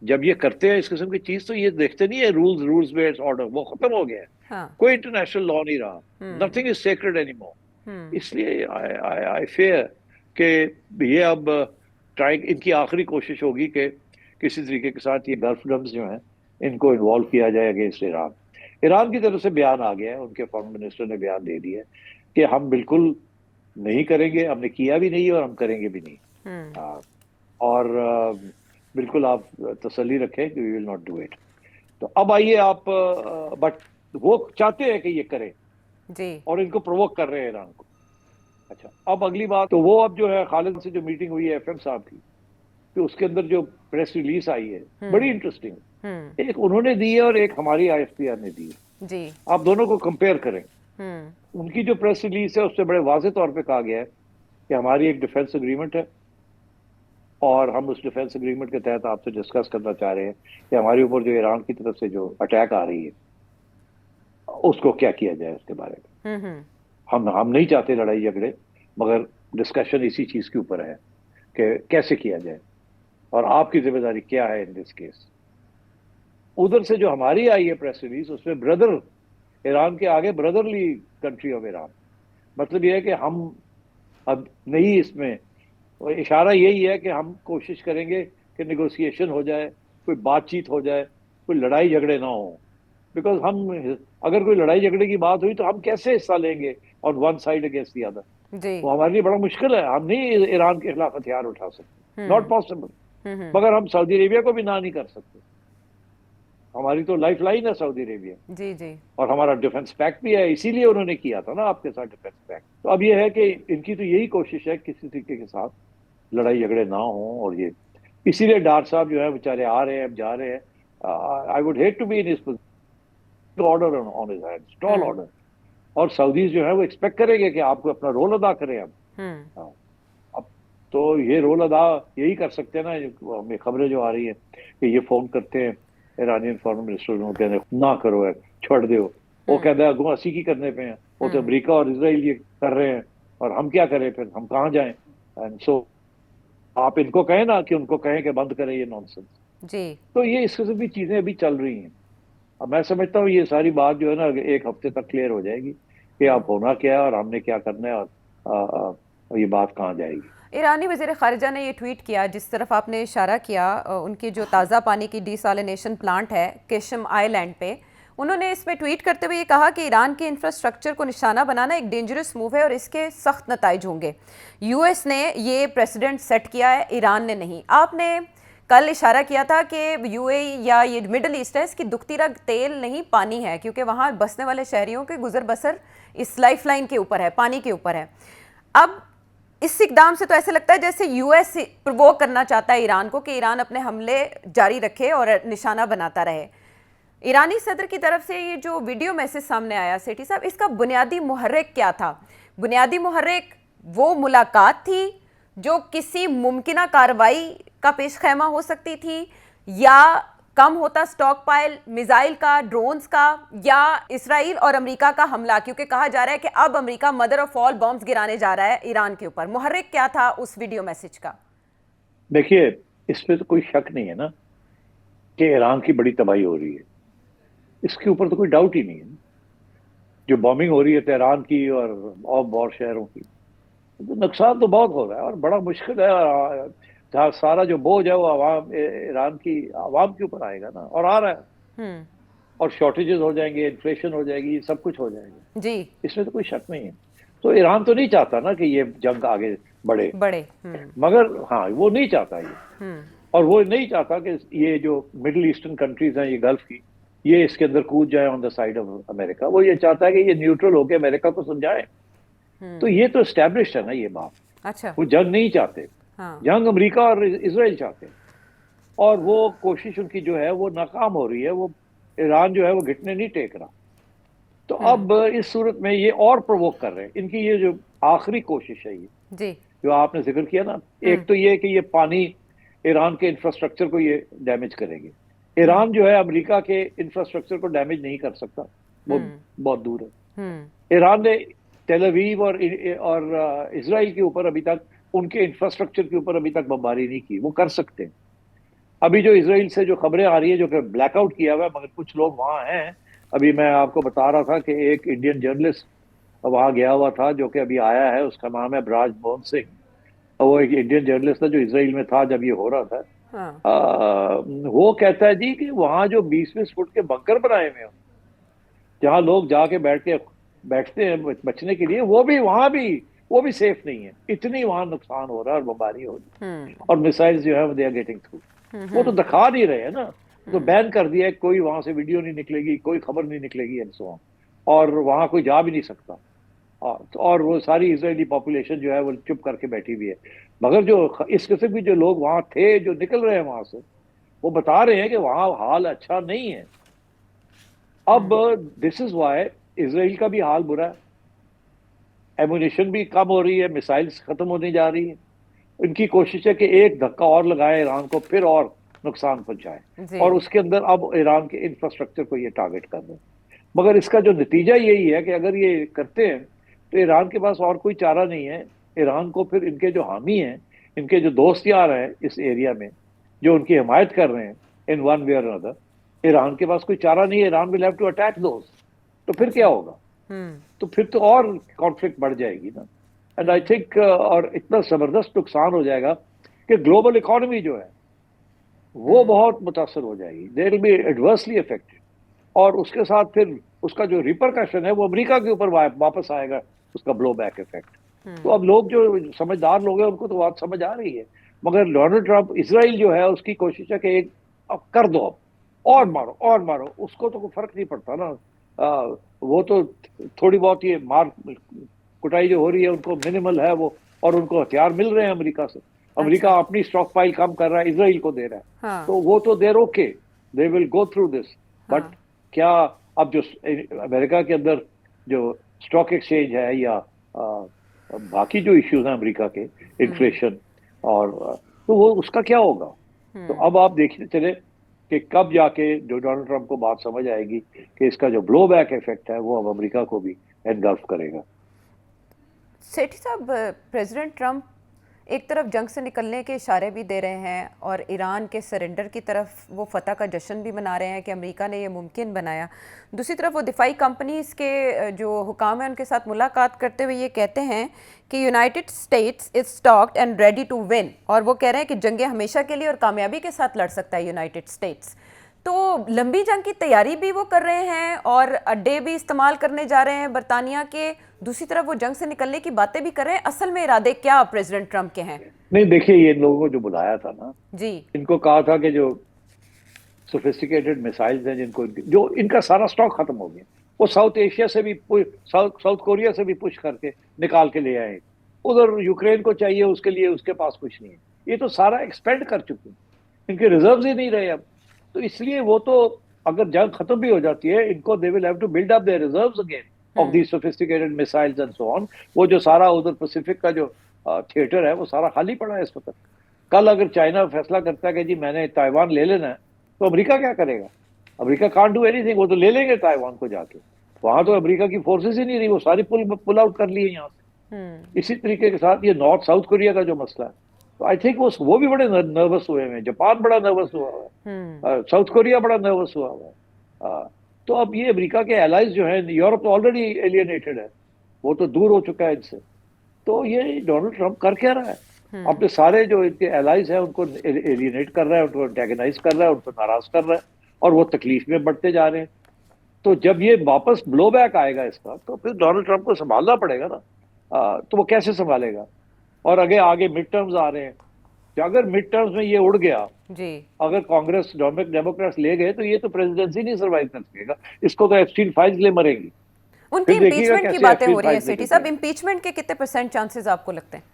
جب یہ کرتے ہیں اس قسم کی چیز تو یہ دیکھتے نہیں ہے رولز بیسڈ آرڈر، وہ ختم ہو گیا ہے. ہاں کوئی انٹرنیشنل لا نہیں رہا. Nothing is sacred any more. ہوں اس لیے آئی فیئر کہ یہ اب ان کی آخری کوشش ہوگی کہ کسی طریقے کے ساتھ یہ گلف گنز جو ہیں ان کو انوالو کیا جائے اگینسٹ ایران. ایران کی طرف سے بیان آ گیا ہے، ان کے فارن منسٹر نے بیان دے دیا ہے کہ ہم بالکل نہیں کریں گے، ہم نے کیا بھی نہیں اور ہم کریں گے بھی نہیں. ہوں اور بالکل آپ تسلی رکھیں کہ وی ول ناٹ ڈو اٹ. تو اب آئیے آپ، بٹ وہ چاہتے ہیں کہ یہ کریں جی اور ان کو پرووک کر رہے ہیں ایران کو. اچھا اب اگلی بات، تو وہ اب جو ہے خالد سے جو میٹنگ ہوئی ہے ایف ایم صاحب کی، کہ اس کے اندر جو پریس ریلیز آئی ہے بڑی انٹرسٹنگ، ہوں ایک انہوں نے دی ہے اور ایک ہماری آئی ایف پی آر نے دی ہے. جی آپ دونوں کو کمپیئر کریں. ہوں ان کی جو پریس ریلیز ہے اس سے بڑے واضح طور پہ کہا گیا ہے کہ ہماری ایک ڈیفنس اگریمنٹ ہے اور ہم اس ڈیفنس اگریمنٹ کے تحت آپ سے ڈسکس کرنا چاہ رہے ہیں کہ ہمارے اوپر جو ایران کی طرف سے جو اٹیک آ رہی ہے اس کو کیا کیا جائے اس کے بارے میں. ہم نہیں چاہتے لڑائی جھگڑے، مگر ڈسکشن اسی چیز کے اوپر ہے کہ کیسے کیا جائے اور آپ کی ذمہ داری کیا ہے ان دس کیس. ادھر سے جو ہماری آئی ہے پریس ریلیز، اس میں بردر ایران کے آگے بردرلی کنٹری آف ایران، مطلب یہ ہے کہ ہم اب نہیں، اس میں اشارہ یہی ہے کہ ہم کوشش کریں گے کہ نیگوسیشن ہو جائے، کوئی بات چیت ہو جائے، کوئی لڑائی جھگڑے نہ ہوں. بیکاز ہم اگر کوئی لڑائی جھگڑے کی بات ہوئی تو ہم کیسے حصہ لیں گے on one side against the other. جی وہ ہمارے لیے بڑا مشکل ہے، ہم نہیں ایران کے خلاف ہتھیار اٹھا سکتے، ناٹ پاسبل. مگر ہم سعودی عربیہ کو بھی نہ نہیں کر سکتے، ہماری تو لائف لائن ہے سعودی عربیہ، جی جی اور ہمارا ڈیفنس پیکٹ بھی ہے، اسی لیے انہوں نے کیا تھا نا آپ کے ساتھ ڈیفنس پیکٹ. تو اب یہ ہے کہ ان کی تو یہی کوشش ہے کسی طریقے کے ساتھ لڑائی جھگڑے نہ ہوں. اور یہ اسی لیے ڈار صاحب جو ہے بیچارے آ رہے ہیں، اب جا رہے ہیں. I would hate to be in his order on his hand, tall order. اور سعودیز جو ہے وہ ایکسپیکٹ کریں گے کہ آپ کو اپنا رول ادا کریں. اب تو یہ رول ادا یہی کر سکتے ہیں نا. ہمیں خبریں جو آ رہی ہیں کہ یہ فون کرتے ہیں ایرانین فارن منسٹر ਨੂੰ ਕਹਿੰਦੇ ਨਾ ਕਰੋ ਹੈ ਛੱਡ ਦਿਓ وہ کہتا ہے اگوں اسی کی کرنے پہ ہیں وہ تو امریکہ اور اسرائیل یہ کر رہے ہیں اور ہم کیا کریں پھر ہم کہاں جائیں سو آپ ان کو کہیں نا کہ ان کو کہیں کہ بند کریں یہ نانسنس جی تو یہ اس قسم کی چیزیں ابھی چل رہی ہیں اب میں سمجھتا ہوں یہ ساری بات جو ہے نا ایک ہفتے تک کلیئر ہو جائے گی کہ اب ہونا کیا ہے اور ہم نے کیا کرنا ہے اور یہ بات کہاں جائے گی ایرانی وزیر خارجہ نے یہ ٹویٹ کیا جس طرف آپ نے اشارہ کیا ان کی جو تازہ پانی کی ڈی سالینیشن پلانٹ ہے کیشم آئی لینڈ پہ انہوں نے اس میں ٹویٹ کرتے ہوئے یہ کہا کہ ایران کے انفراسٹرکچر کو نشانہ بنانا ایک ڈینجرس موو ہے اور اس کے سخت نتائج ہوں گے یو ایس نے یہ پریسیڈنٹ سیٹ کیا ہے ایران نے نہیں آپ نے کل اشارہ کیا تھا کہ یو اے یا یہ مڈل ایسٹ ہے اس کی دکھتی رگ تیل نہیں پانی ہے کیونکہ وہاں بسنے والے شہریوں کے گزر بسر اس لائف لائن کے اوپر ہے پانی کے اوپر ہے اب اس اقدام سے تو ایسے لگتا ہے جیسے یو ایس پرووک کرنا چاہتا ہے ایران کو کہ ایران اپنے حملے جاری رکھے اور نشانہ بناتا رہے ایرانی صدر کی طرف سے یہ جو ویڈیو میسج سامنے آیا سیٹھی صاحب اس کا بنیادی محرک کیا تھا بنیادی محرک وہ ملاقات تھی جو کسی ممکنہ کارروائی کا پیش خیمہ ہو سکتی تھی یا کم ہوتا سٹاک پائل میزائل کا ڈرونز کا یا اسرائیل اور امریکہ کا حملہ کیونکہ کہا جا رہا ہے کہ اب امریکہ مدر آف آل بمبز گرانے جا رہا ہے ایران کے اوپر محرک کیا تھا اس ویڈیو میسج کا دیکھیے اس پہ تو کوئی شک نہیں ہے نا کہ ایران کی بڑی تباہی ہو رہی ہے اس کے اوپر تو کوئی ڈاؤٹ ہی نہیں ہے جو بامبنگ ہو رہی ہے تہران کی اور اور شہروں کی تو نقصان تو بہت ہو رہا ہے اور بڑا مشکل ہے جہاں سارا جو بوجھ ہے وہ عوام ایران کی عوام کے اوپر آئے گا نا اور آ رہا ہے اور شارٹیجز ہو جائیں گے انفلیشن ہو جائے گی سب کچھ ہو جائے گا جی اس میں تو کوئی شک نہیں ہے تو ایران تو نہیں چاہتا نا کہ یہ جنگ آگے بڑھے مگر ہاں وہ نہیں چاہتا یہ اور وہ نہیں چاہتا کہ یہ جو مڈل ایسٹرن کنٹریز ہیں یہ گلف کی یہ اس کے اندر کود جائے آن دا سائڈ آف امریکہ وہ یہ چاہتا ہے کہ یہ نیوٹرل ہو کے امریکہ کو سمجھائے تو یہ تو اسٹیبلشڈ ہے نا یہ بات اچھا وہ جنگ نہیں چاہتے جنگ امریکہ اور اسرائیل چاہتے ہیں اور وہ کوشش ان کی جو ہے وہ ناکام ہو رہی ہے وہ ایران جو ہے وہ گھٹنے نہیں ٹیک رہا تو اب اس صورت میں یہ اور پرووک کر رہے ہیں ان کی یہ جو آخری کوشش ہے یہ جو آپ نے ذکر کیا نا ایک تو یہ کہ یہ پانی ایران کے انفراسٹرکچر کو یہ ڈیمیج کریں گے ایران جو ہے امریکہ کے انفراسٹرکچر کو ڈیمیج نہیں کر سکتا وہ بہت دور ہے ایران نے ٹیل اویو اور اسرائیل کے اوپر ابھی تک ان کے انفراسٹرکچر کے اوپر ابھی تک بمباری نہیں کی وہ کر سکتے ہیں ابھی جو اسرائیل سے جو خبریں آ رہی ہیں جو کہ بلیک آؤٹ کیا ہوا ہے مگر کچھ لوگ وہاں ہیں ابھی میں آپ کو بتا رہا تھا کہ ایک انڈین جرنلسٹ وہاں گیا ہوا تھا جو کہ ابھی آیا ہے اس کا نام ہے براج موہن سنگھ وہ ایک انڈین جرنلسٹ تھا جو اسرائیل میں تھا جب یہ ہو رہا تھا وہ کہتا ہے جی کہ وہاں جو 20-20 فٹ کے بنکر بنائے ہوئے ہیں جہاں لوگ جا کے بیٹھتے ہیں بچنے کے لیے وہ بھی سیف نہیں ہے اتنی وہاں نقصان ہو رہا ہے اور بمباری ہو رہی ہے اور میسائلز جو ہے دے آر گیٹنگ تھرو وہ تو دکھا نہیں رہے ہیں نا تو بین کر دیا ہے کوئی وہاں سے ویڈیو نہیں نکلے گی کوئی خبر نہیں نکلے گی اور وہاں کوئی جا بھی نہیں سکتا اور وہ ساری اسرائیلی پاپولیشن جو ہے وہ چپ کر کے بیٹھی ہوئی ہے مگر جو اس قسم کی جو لوگ وہاں تھے جو نکل رہے ہیں وہاں سے وہ بتا رہے ہیں کہ وہاں حال اچھا نہیں ہے اب دس از وائی اسرائیل کا بھی حال برا ہے ایمونیشن بھی کم ہو رہی ہے میسائلز ختم ہونے جا رہی ہیں ان کی کوشش ہے کہ ایک دھکا اور لگائے ایران کو پھر اور نقصان پہنچائے اور اس کے اندر اب ایران کے انفراسٹرکچر کو یہ ٹارگٹ کر رہے ہیں مگر اس کا جو نتیجہ یہی ہے کہ اگر یہ کرتے ہیں تو ایران کے پاس اور کوئی چارہ نہیں ہے ایران کو پھر ان کے جو حامی ہیں ان کے جو دوست یار ہیں اس ایریا میں جو ان کی حمایت کر رہے ہیں ان ون وے اور انادر ایران کے پاس کوئی چارہ نہیں ہے Iran will have to attack those تو پھر کیا ہوگا تو پھر تو اور کانفلکٹ بڑھ جائے گی نا اینڈ آئی تھنک اور اتنا زبردست نقصان ہو جائے گا کہ گلوبل اکانومی جو ہے وہ بہت متاثر ہو جائے گی دے ول بی ایڈورسلی افیکٹڈ اور اس کے ساتھ پھر اس کا جو ریپرکشن ہے وہ امریکہ کے اوپر واپس آئے گا اس کا بلو بیک افیکٹ تو اب لوگ جو سمجھدار لوگ ہیں ان کو تو بات سمجھ آ رہی ہے مگر ڈونلڈ ٹرمپ اسرائیل جو ہے اس کی کوشش ہے کہ ایک اب کر دو اور مارو اس کو تو کوئی فرق نہیں پڑتا نا وہ تو تھوڑی بہت یہ مار کٹائی جو ہو رہی ہے ان کو منیمل ہے وہ اور ان کو ہتھیار مل رہے ہیں امریکہ سے امریکہ اپنی اسٹاک پائل کم کر رہا ہے اسرائیل کو دے رہا ہے تو وہ تو there okay they will go through this but کیا اب جو امریکہ کے اندر جو اسٹاک ایکسچینج ہے یا باقی جو ایشوز ہیں امریکہ کے انفلیشن اور تو وہ اس کا کیا ہوگا تو اب آپ دیکھتے چلے کہ کب جا کے جو ڈونلڈ ٹرمپ کو بات سمجھ آئے گی کہ اس کا جو بلو بیک افیکٹ ہے وہ اب امریکہ کو بھی انگلف کرے گا. سیٹھی صاحب، پریزیڈنٹ ٹرمپ ایک طرف جنگ سے نکلنے کے اشارے بھی دے رہے ہیں اور ایران کے سرنڈر کی طرف وہ فتح کا جشن بھی منا رہے ہیں کہ امریکہ نے یہ ممکن بنایا. دوسری طرف وہ دفاعی کمپنیز کے جو حکام ہیں ان کے ساتھ ملاقات کرتے ہوئے یہ کہتے ہیں کہ United States is stocked and ready to win, اور وہ کہہ رہے ہیں کہ جنگیں ہمیشہ کے لیے اور کامیابی کے ساتھ لڑ سکتا ہے یونائٹڈ اسٹیٹس. تو لمبی جنگ کی تیاری بھی وہ کر رہے ہیں اور اڈے بھی استعمال کرنے جا رہے ہیں برطانیہ کے، دوسری طرف وہ جنگ سے نکلنے کی باتیں بھی کر رہے ہیں. اصل میں ارادے کیا پریزیڈنٹ ٹرمپ کے ہیں؟ نہیں دیکھیے، یہ ان لوگوں کو جو بلایا تھا نا، جی، ان کو کہا تھا کہ جو سوفسٹیکیٹڈ میسائلز ہیں جن کو جو ان کا سارا سٹاک ختم ہو گیا، وہ ساؤتھ ایشیا سے بھی ساؤتھ کوریا سے بھی پش کر کے نکال کے لے آئے. ادھر یوکرین کو چاہیے، اس کے لیے اس کے پاس کچھ نہیں ہے. یہ تو سارا ایکسپینڈ کر چکے ہیں، ان کے ریزروز ہی نہیں رہے اب. تو اس لیے وہ تو اگر جنگ ختم بھی ہو جاتی ہے، ان کو they will have to build up their reserves again of these sophisticated missiles and so on. وہ جو سارا ادھر پیسفک کا جو تھیٹر ہے وہ سارا خالی پڑا ہے اس وقت. کل اگر چائنا فیصلہ کرتا ہے کہ جی میں نے تائیوان لے لینا ہے، تو امریکہ کیا کرے گا؟ امریکہ کانٹ ڈو اینی تھنگ. وہ تو لے لیں گے تائیوان کو جا کے. وہاں تو امریکہ کی فورسز ہی نہیں رہی، وہ ساری پل آؤٹ کر لیے یہاں سے. اسی طریقے کے ساتھ یہ نارتھ ساؤتھ کوریا کا جو مسئلہ ہے، تو آئی تھنک وہ بھی بڑے نروس ہوئے ہیں. جاپان بڑا نروس ہوا ہے، ساؤتھ کوریا بڑا نروس ہوا ہے. تو اب یہ امریکہ کے الائز جو ہیں، یورپ تو آلریڈی ایلینیٹڈ ہے، وہ تو دور ہو چکا ہے ان سے. تو یہ ڈونلڈ ٹرمپ کر کیا رہا ہے؟ اپنے سارے جو ان کے الائز ہیں ان کو ایلینیٹ کر رہا ہے، ان کو انٹیگنائز کر رہا ہے، ان کو ناراض کر رہا ہے، اور وہ تکلیف میں بڑھتے جا رہے ہیں. تو جب یہ واپس بلو بیک آئے گا اس کا، تو پھر ڈونلڈ ٹرمپ کو سنبھالنا پڑے گا نا. تو وہ کیسے سنبھالے گا؟ اور آگے مڈ ٹرمز آ رہے ہیں. اگر مڈ ٹرمز میں یہ اڑ گیا، جی، اگر کانگریس ڈیموکریٹس لے گئے، تو یہ تو پریزیڈنسی نہیں سروائیو کر سکے گا. اس کو تو ایپسٹین فائلز لے مرے گی. ان کی پھر دیکھیے گا امپیچمنٹ کی کیسے باتیں ہو ایپسٹین رہی ہیں فائلز سیٹھی نکلتی صاحب. ہیں. امپیچمنٹ کے کتنے پرسنٹ چانسز آپ کو لگتے ہیں؟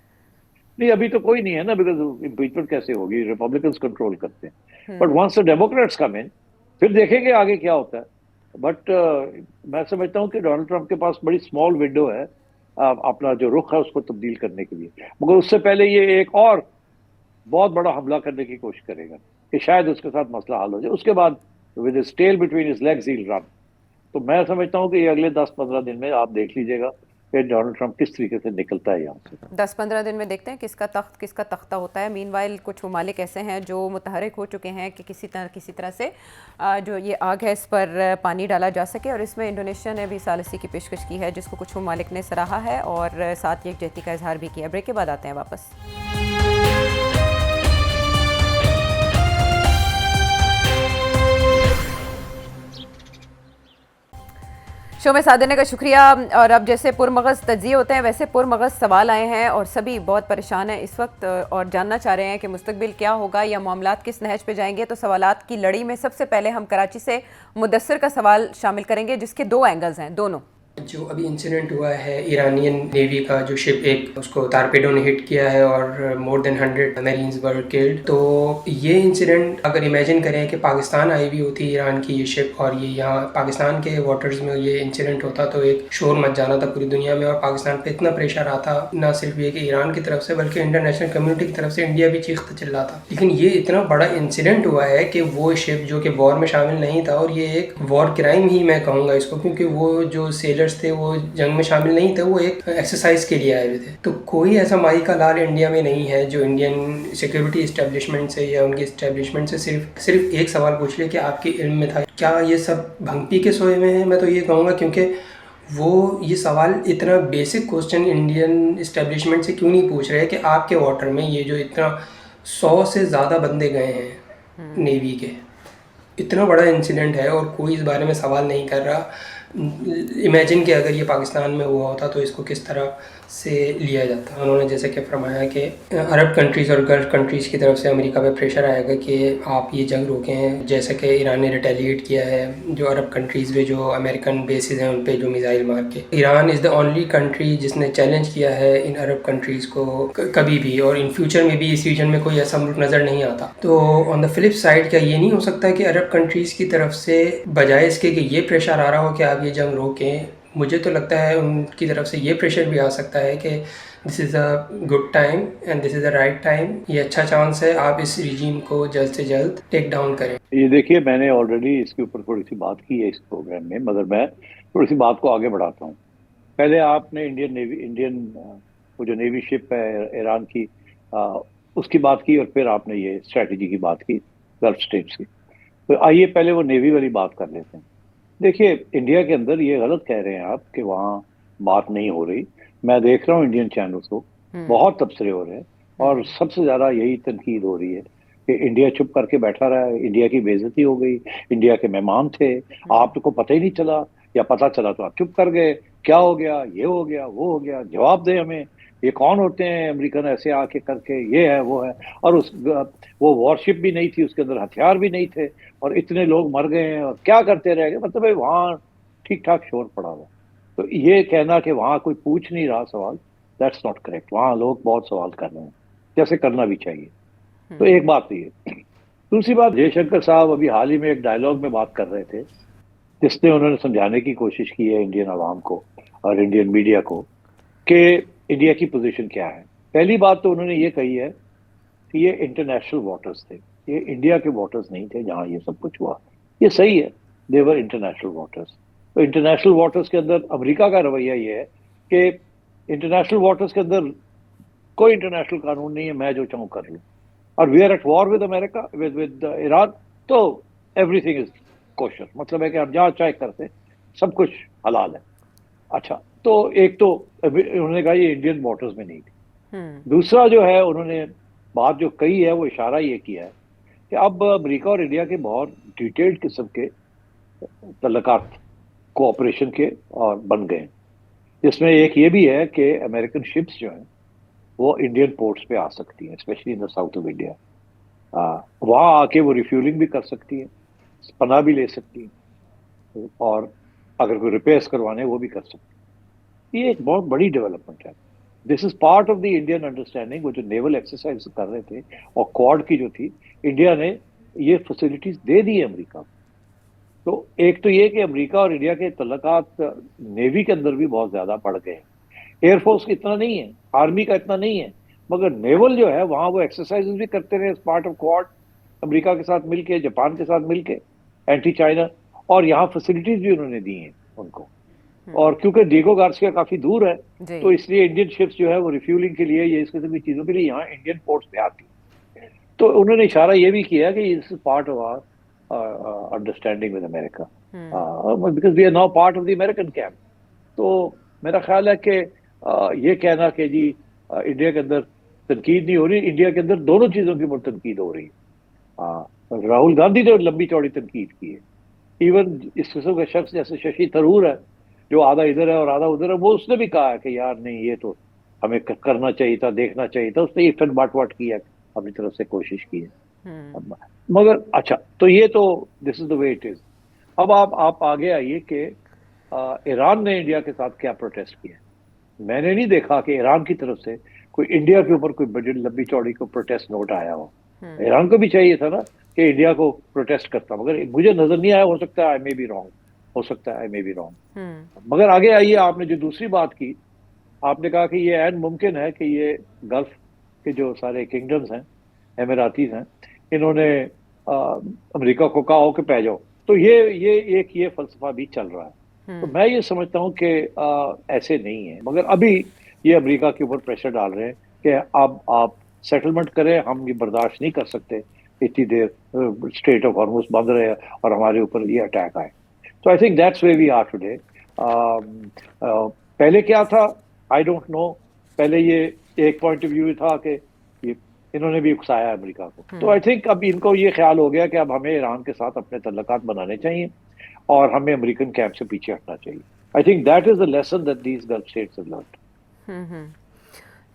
نہیں ابھی تو کوئی نہیں ہے نا، بیکاز امپیچمنٹ کیسے ہوگی؟ ریپبلکنز کنٹرول کرتے ہیں. بٹ ونس دا ڈیموکریٹس کم ان، پھر دیکھیں گے آگے کیا ہوتا ہے. بٹ میں سمجھتا ہوں کہ ڈونلڈ ٹرمپ کے پاس بڑی اسمال ونڈو ہے اپنا جو رخ ہے اس کو تبدیل کرنے کے لیے. مگر اس سے پہلے یہ ایک اور بہت بڑا حملہ کرنے کی کوشش کرے گا کہ شاید اس کے ساتھ مسئلہ حل ہو جائے. اس کے بعد with his tail between his legs he will run. تو میں سمجھتا ہوں کہ یہ اگلے 10-15 دن میں آپ دیکھ لیجیے گا کہ ڈونلڈ ٹرمپ کس طریقے سے نکلتا ہے یہاں سے. 10-15 دن میں دیکھتے ہیں کس کا تخت کس کا تختہ ہوتا ہے. مین وائل کچھ ممالک ایسے ہیں جو متحرک ہو چکے ہیں کہ کسی طرح سے جو یہ آگ ہے اس پر پانی ڈالا جا سکے، اور اس میں انڈونیشیا نے بھی ثالثی کی پیشکش کی ہے جس کو کچھ ممالک نے سراہا ہے اور ساتھ یکجہتی کا اظہار بھی کیا. بریک کے بعد آتے ہیں واپس. شو میں ساتھ دینے کا شکریہ. اور اب جیسے پرمغز تجزیے ہوتے ہیں ویسے پرمغز سوال آئے ہیں اور سبھی بہت پریشان ہیں اس وقت اور جاننا چاہ رہے ہیں کہ مستقبل کیا ہوگا یا معاملات کس نہج پہ جائیں گے. تو سوالات کی لڑی میں سب سے پہلے ہم کراچی سے مدثر کا سوال شامل کریں گے جس کے 2 اینگلز ہیں. دونوں جو ابھی انسیڈنٹ ہوا ہے ایرانین نیوی کا جو شپ ایک اس کو تارپیڈو نے ہٹ کیا ہے اور مور دین 100 میرینز ور کلڈ. تو یہ انسیڈنٹ اگر امیجن کریں کہ پاکستان آئی ہوئی ہوتی ایران کی یہ شپ اور یہ یہاں پاکستان کے واٹرز میں یہ انسیڈنٹ ہوتا تو ایک شور مچ جانا تھا پوری دنیا میں اور پاکستان پہ اتنا پریشر آتا نہ صرف یہ کہ ایران کی طرف سے بلکہ انٹرنیشنل کمیونٹی کی طرف سے انڈیا بھی چیختا چلا تھا. لیکن یہ اتنا بڑا انسیڈنٹ ہوا ہے کہ وہ شپ جو کہ وار میں شامل نہیں تھا، اور یہ ایک وار کرائم ہی میں کہوں گا اس کو، کیونکہ وہ جو سیلرز تھے وہ جنگ میں شامل نہیں تھے، وہ ایک ایکسرسائز کے لیے آئے ہوئے تھے. تو کوئی ایسا مائی کا لال انڈیا میں نہیں ہے جو انڈین سیکیورٹی اسٹیبلشمنٹ سے یا ان کی اسٹیبلشمنٹ سے صرف ایک سوال پوچھ لے کہ آپ کے علم میں تھا کیا یہ سب بھنگ پی کے سوئے ہوئے ہیں. میں تو یہ کہوں گا کیونکہ وہ یہ سوال اتنا بیسک کوسچن انڈین اسٹیبلشمنٹ سے کیوں نہیں پوچھ رہے کہ آپ کے واٹر میں یہ جو اتنا 100 سے زیادہ بندے گئے ہیں نیوی کے، اتنا بڑا انسیڈنٹ ہے اور کوئی اس بارے میں سوال نہیں کر رہا. امیجن کہ اگر یہ پاکستان میں ہوا ہوتا تو اس کو کس طرح سے لیا جاتا. انہوں نے جیسے کہ فرمایا کہ عرب کنٹریز اور گلف کنٹریز کی طرف سے امریکہ پہ پریشر آئے گا کہ آپ یہ جنگ روکیں، جیسے کہ ایران نے ریٹیلیٹ کیا ہے جو عرب کنٹریز میں جو امریکن بیسز ہیں ان پہ جو میزائل مار کے. ایران از دا اونلی کنٹری جس نے چیلنج کیا ہے ان عرب کنٹریز کو کبھی بھی، اور ان فیوچر میں بھی اس ریجن میں کوئی ایسا ملک نظر نہیں آتا. تو آن دا فلپ سائڈ کیا یہ نہیں ہو سکتا کہ عرب کنٹریز کی طرف سے بجائے اس کے کہ یہ پریشر آ رہا ہو کہ آپ یہ جنگ روکیں، مجھے تو لگتا ہے ان کی طرف سے یہ پریشر بھی آ سکتا ہے کہ this is a good time and this is a right time, یہ اچھا چانس ہے، آپ اس رجیم کو جلد سے جلد ٹیک ڈاؤن کریں۔ یہ دیکھیے میں نے آلریڈی اس کے اوپر تھوڑی سی بات کی ہے اس پروگرام میں، مگر میں تھوڑی سی بات کو آگے بڑھاتا ہوں۔ پہلے آپ نے انڈین وہ جو نیوی شپ ہے ایران کی، اس کی بات کی، اور پھر آپ نے یہ اسٹریٹجی کی بات کی گلف اسٹیٹس کی۔ تو آئیے پہلے وہ نیوی والی بات کر لیتے ہیں۔ دیکھیے انڈیا کے اندر یہ غلط کہہ رہے ہیں آپ کہ وہاں بات نہیں ہو رہی۔ میں دیکھ رہا ہوں انڈین چینلز کو، بہت تبصرے ہو رہے ہیں، اور سب سے زیادہ یہی تنقید ہو رہی ہے کہ انڈیا چپ کر کے بیٹھا رہا ہے، انڈیا کی بے عزتی ہو گئی، انڈیا کے مہمان تھے، آپ کو پتہ ہی نہیں چلا، یا پتہ چلا تو آپ چپ کر گئے، کیا ہو گیا، یہ ہو گیا، وہ ہو گیا، جواب دیں ہمیں، یہ کون ہوتے ہیں امریکن ایسے آ کے کر کے، یہ ہے وہ ہے۔ اور وہ وارشپ بھی نہیں تھی، اس کے اندر ہتھیار بھی نہیں تھے، اور اتنے لوگ مر گئے ہیں، اور کیا کرتے رہ گئے۔ مطلب وہاں ٹھیک ٹھاک شور پڑا ہوا۔ تو یہ کہنا کہ وہاں کوئی پوچھ نہیں رہا سوال، دیٹس ناٹ کریکٹ۔ وہاں لوگ بہت سوال کر رہے ہیں، جیسے کرنا بھی چاہیے۔ تو ایک بات تو یہ۔ دوسری بات، جے شنکر صاحب ابھی حال ہی میں ایک ڈائلاگ میں بات کر رہے تھے، جس نے انہوں نے سمجھانے کی کوشش کی ہے انڈین عوام کو اور انڈین میڈیا کو کہ انڈیا کی پوزیشن کیا ہے۔ پہلی بات تو انہوں نے یہ کہی ہے کہ یہ انٹرنیشنل واٹرز تھے، یہ انڈیا کے واٹرز نہیں تھے جہاں یہ سب کچھ ہوا۔ یہ صحیح ہے، دیور انٹرنیشنل واٹرز۔ تو انٹرنیشنل واٹرز کے اندر امریکہ کا رویہ یہ ہے کہ انٹرنیشنل واٹرز کے اندر کوئی انٹرنیشنل قانون نہیں ہے، میں جو چاہوں کر لوں، اور we are at war with America, with Iran, تو ایوری تھنگ از کوشر۔ مطلب ہے کہ ہم جہاں چاہے کرتے، سب کچھ حلال ہے۔ اچھا، تو ایک تو انہوں نے کہا یہ انڈین واٹرز میں نہیں تھی۔ دوسرا جو ہے انہوں نے بات جو کہی ہے وہ اشارہ یہ کیا ہے کہ اب امریکہ اور انڈیا کے بہت ڈیٹیلڈ قسم کے تعلقات کوآپریشن کے اور بن گئے ہیں، جس میں ایک یہ بھی ہے کہ امریکن شپس جو ہیں وہ انڈین پورٹس پہ آ سکتی ہیں، especially in the south of India. وہاں آ کے وہ ریفیولنگ بھی کر سکتی ہیں، پناہ بھی لے سکتی ہیں، اور اگر کوئی ریپیئرس کروانے وہ بھی کر سکتی ہیں۔ یہ ایک بہت بڑی ڈیولپمنٹ ہے۔ This is part of the Indian understanding. وہ جو نیول ایکسرسائز کر رہے تھے اور کوڈ کی جو تھی، انڈیا نے یہ فیسلٹیز دے دی ہے امریکہ کو۔ تو ایک تو یہ کہ امریکہ اور انڈیا کے تعلقات نیوی کے اندر بھی بہت زیادہ بڑھ گئے ہیں۔ ایئر فورس کا اتنا نہیں ہے، آرمی کا اتنا نہیں ہے، مگر نیول جو ہے وہاں وہ ایکسرسائز بھی کرتے رہے اس پارٹ آف کوڈ، امریکہ کے ساتھ مل کے، جاپان کے ساتھ مل کے، اینٹی چائنا، اور یہاں فیسلٹیز بھی انہوں نے دی ہیں ان کو۔ اور کیونکہ ڈیگو گارسیا کافی دور ہے، تو اس لیے انڈین شپس جو ہے وہ ریفیولنگ کے لیے، یہ اس قسم کی چیزوں کے لیے یہاں انڈین پورٹس پہ آتی ہیں۔ تو انہوں نے اشارہ یہ بھی کیا کہ اس part of our understanding with America, because we are now part of the American camp. تو میرا خیال ہے کہ یہ کہنا کہ جی انڈیا کے اندر تنقید نہیں ہو رہی، انڈیا کے اندر دونوں چیزوں کی تنقید ہو رہی ہے۔ راہل گاندھی نے لمبی چوڑی تنقید کی ہے، ایون اس قسم کا شخص جیسے ششی تھرور ہے جو آدھا ادھر ہے اور آدھا ادھر ہے، وہ اس نے بھی کہا ہے کہ یار نہیں، یہ تو ہمیں کرنا چاہیے تھا، دیکھنا چاہیے تھا۔ اس نے یہ فٹ باٹ واٹ کیا، اپنی طرف سے کوشش کی ہے، مگر اچھا، تو یہ تو دس از دا وے اٹ از۔ اب آپ آگے آئیے کہ ایران نے انڈیا کے ساتھ کیا پروٹیسٹ کیا۔ میں نے نہیں دیکھا کہ ایران کی طرف سے کوئی انڈیا کے اوپر کوئی بڑی لمبی چوڑی کو پروٹیسٹ نوٹ آیا ہو۔ ایران کو بھی چاہیے تھا نا کہ انڈیا کو پروٹیسٹ کرتا، مگر مجھے نظر نہیں آیا، ہو سکتا ہے آئی مے بی رانگ، ہو سکتا ہے آئی مے بی رانگ۔ مگر آگے آئیے، آپ نے جو دوسری بات کی، آپ نے کہا کہ یہ عین ممکن ہے کہ یہ گلف کے جو سارے کنگڈمز ہیں، اماراتیز ہیں، انہوں نے امریکہ کو کہا ہو کہ پہ جاؤ۔ تو یہ فلسفہ بھی چل رہا ہے۔ تو میں یہ سمجھتا ہوں کہ ایسے نہیں ہے، مگر ابھی یہ امریکہ کے اوپر پریشر ڈال رہے ہیں کہ اب آپ سیٹلمنٹ کریں، ہم یہ برداشت نہیں کر سکتے اتنی دیر اسٹریٹ آف ہارمز بند رہے اور ہمارے اوپر یہ اٹیک آئے۔ تو I think that's way we are today. پہلے کیا تھا آئی ڈونٹ نو، پہلے یہ ایک پوائنٹ آف ویو تھا کہ انہوں نے بھی اکسایا امریکہ کو۔ تو آئی تھنک اب ان کو یہ خیال ہو گیا کہ اب ہمیں ایران کے ساتھ اپنے تعلقات بنانے چاہیے اور ہمیں امریکن کیمپ سے پیچھے ہٹنا چاہیے۔ I think that is the lesson that these golf states have learned.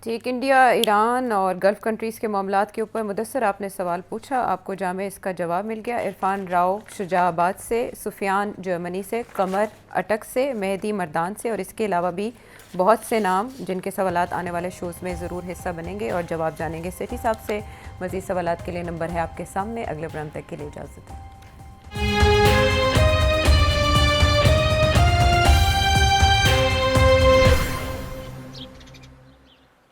ٹھیک، انڈیا، ایران اور گلف کنٹریز کے معاملات کے اوپر مدثر آپ نے سوال پوچھا، آپ کو جامع اس کا جواب مل گیا۔ عرفان راؤ شجاع آباد سے، سفیان جرمنی سے، قمر اٹک سے، مہدی مردان سے، اور اس کے علاوہ بھی بہت سے نام جن کے سوالات آنے والے شوز میں ضرور حصہ بنیں گے اور جواب جانیں گے۔ سیٹھی صاحب سے مزید سوالات کے لیے نمبر ہے آپ کے سامنے۔ اگلے پروگرام تک کے لیے اجازت ہے۔